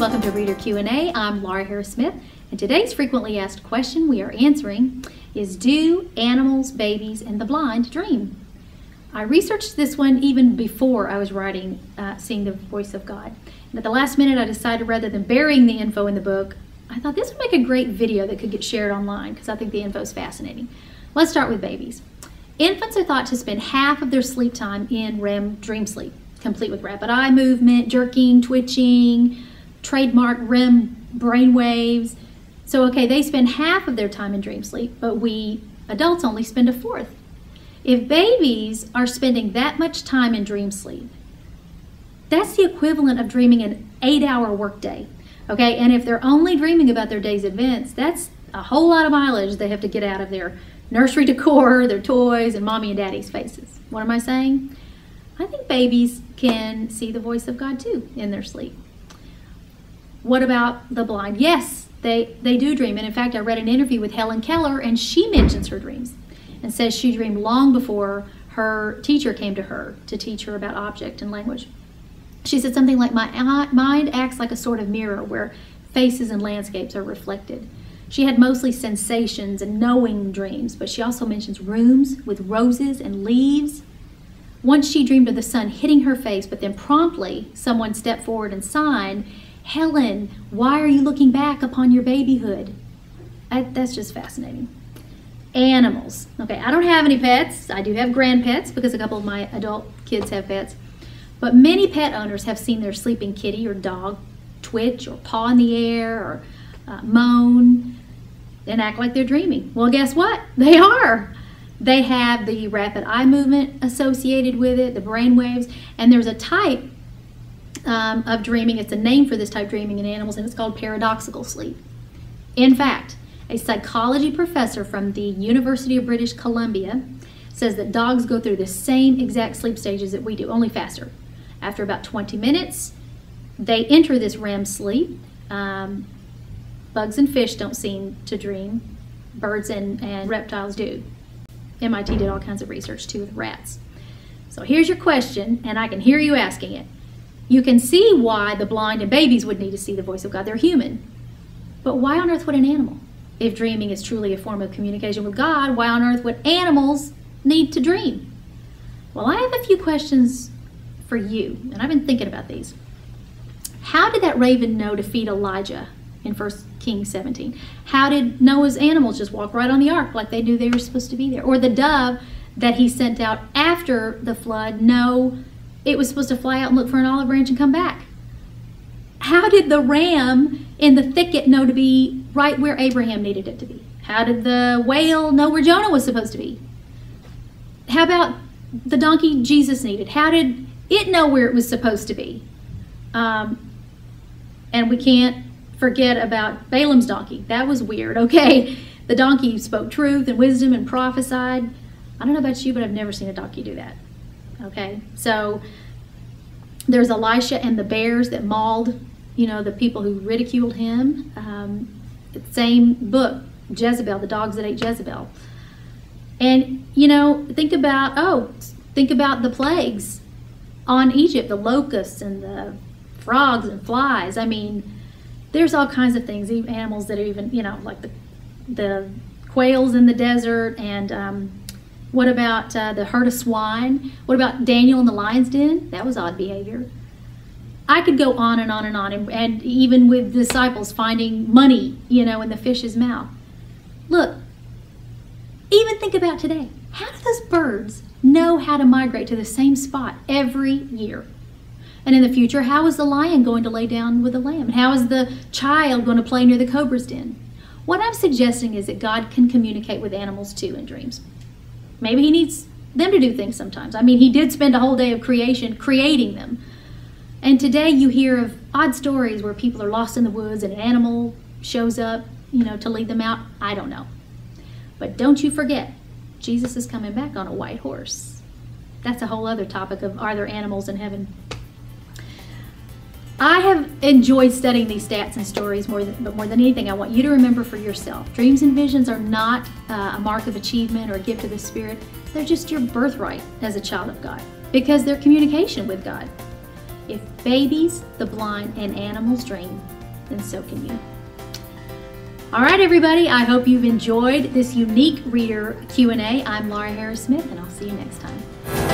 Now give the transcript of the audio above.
welcome to Reader Q&A. I'm Laura Harris-Smith, and today's frequently asked question we are answering is, do animals, babies, and the blind dream? I researched this one even before I was writing Seeing the Voice of God. And at the last minute, I decided rather than burying the info in the book, I thought this would make a great video that could get shared online because I think the info is fascinating. Let's start with babies. Infants are thought to spend half of their sleep time in REM dream sleep, complete with rapid eye movement, jerking, twitching, trademark REM brain waves. So, okay, they spend half of their time in dream sleep, but we adults only spend a fourth. If babies are spending that much time in dream sleep, that's the equivalent of dreaming an 8-hour workday. Okay, and if they're only dreaming about their day's events, that's a whole lot of mileage they have to get out of their nursery decor, their toys, and mommy and daddy's faces. What am I saying? I think babies can see the voice of God too in their sleep. What about the blind? Yes, they do dream. And in fact, I read an interview with Helen Keller, and she mentions her dreams and says she dreamed long before her teacher came to her to teach her about object and language. She said something like, my mind acts like a sort of mirror where faces and landscapes are reflected. She had mostly sensations and knowing dreams, but she also mentions rooms with roses and leaves. Once she dreamed of the sun hitting her face, but then promptly someone stepped forward and signed, "Helen, why are you looking back upon your babyhood?" That's just fascinating. Animals. Okay, I don't have any pets. I do have grandpets because a couple of my adult kids have pets. But many pet owners have seen their sleeping kitty or dog twitch or paw in the air or moan and act like they're dreaming. Well, guess what? They are. They have the rapid eye movement associated with it, the brain waves, and there's a type of dreaming. It's a name for this type of dreaming in animals, and it's called paradoxical sleep. In fact, a psychology professor from the University of British Columbia says that dogs go through the same exact sleep stages that we do, only faster. After about 20 minutes, they enter this REM sleep. Bugs and fish don't seem to dream. Birds and reptiles do. MIT did all kinds of research too with rats. So here's your question, and I can hear you asking it. You can see why the blind and babies would need to see the voice of God. They're human. But why on earth would an animal? If dreaming is truly a form of communication with God, why on earth would animals need to dream? Well, I have a few questions for you, and I've been thinking about these. How did that raven know to feed Elijah in 1 Kings 17? How did Noah's animals just walk right on the ark like they knew they were supposed to be there? Or the dove that he sent out after the flood know it was supposed to fly out and look for an olive branch and come back? How did the ram in the thicket know to be right where Abraham needed it to be? How did the whale know where Jonah was supposed to be? How about the donkey Jesus needed? How did it know where it was supposed to be? And we can't forget about Balaam's donkey. That was weird, okay? The donkey spoke truth and wisdom and prophesied. I don't know about you, but I've never seen a donkey do that, okay? So there's Elisha and the bears that mauled, the people who ridiculed him. Same book, Jezebel, the dogs that ate Jezebel. And, think about the plagues on Egypt, the locusts and the frogs and flies. I mean, there's all kinds of things, even animals that are even, like the quails in the desert. And what about the herd of swine? What about Daniel in the lion's den? That was odd behavior. I could go on and on and on, and even with disciples finding money, in the fish's mouth. Look, even think about today. How do those birds know how to migrate to the same spot every year? And in the future, how is the lion going to lay down with the lamb? And how is the child going to play near the cobra's den? What I'm suggesting is that God can communicate with animals too in dreams. Maybe he needs them to do things sometimes. I mean, he did spend a whole day of creation creating them. And today you hear of odd stories where people are lost in the woods and an animal shows up, to lead them out. I don't know. But don't you forget, Jesus is coming back on a white horse. That's a whole other topic of, are there animals in heaven? I have enjoyed studying these stats and stories but more than anything, I want you to remember for yourself. Dreams and visions are not a mark of achievement or a gift of the Spirit. They're just your birthright as a child of God because they're communication with God. If babies, the blind, and animals dream, then so can you. All right, everybody, I hope you've enjoyed this unique reader Q&A. I'm Laura Harris Smith, and I'll see you next time.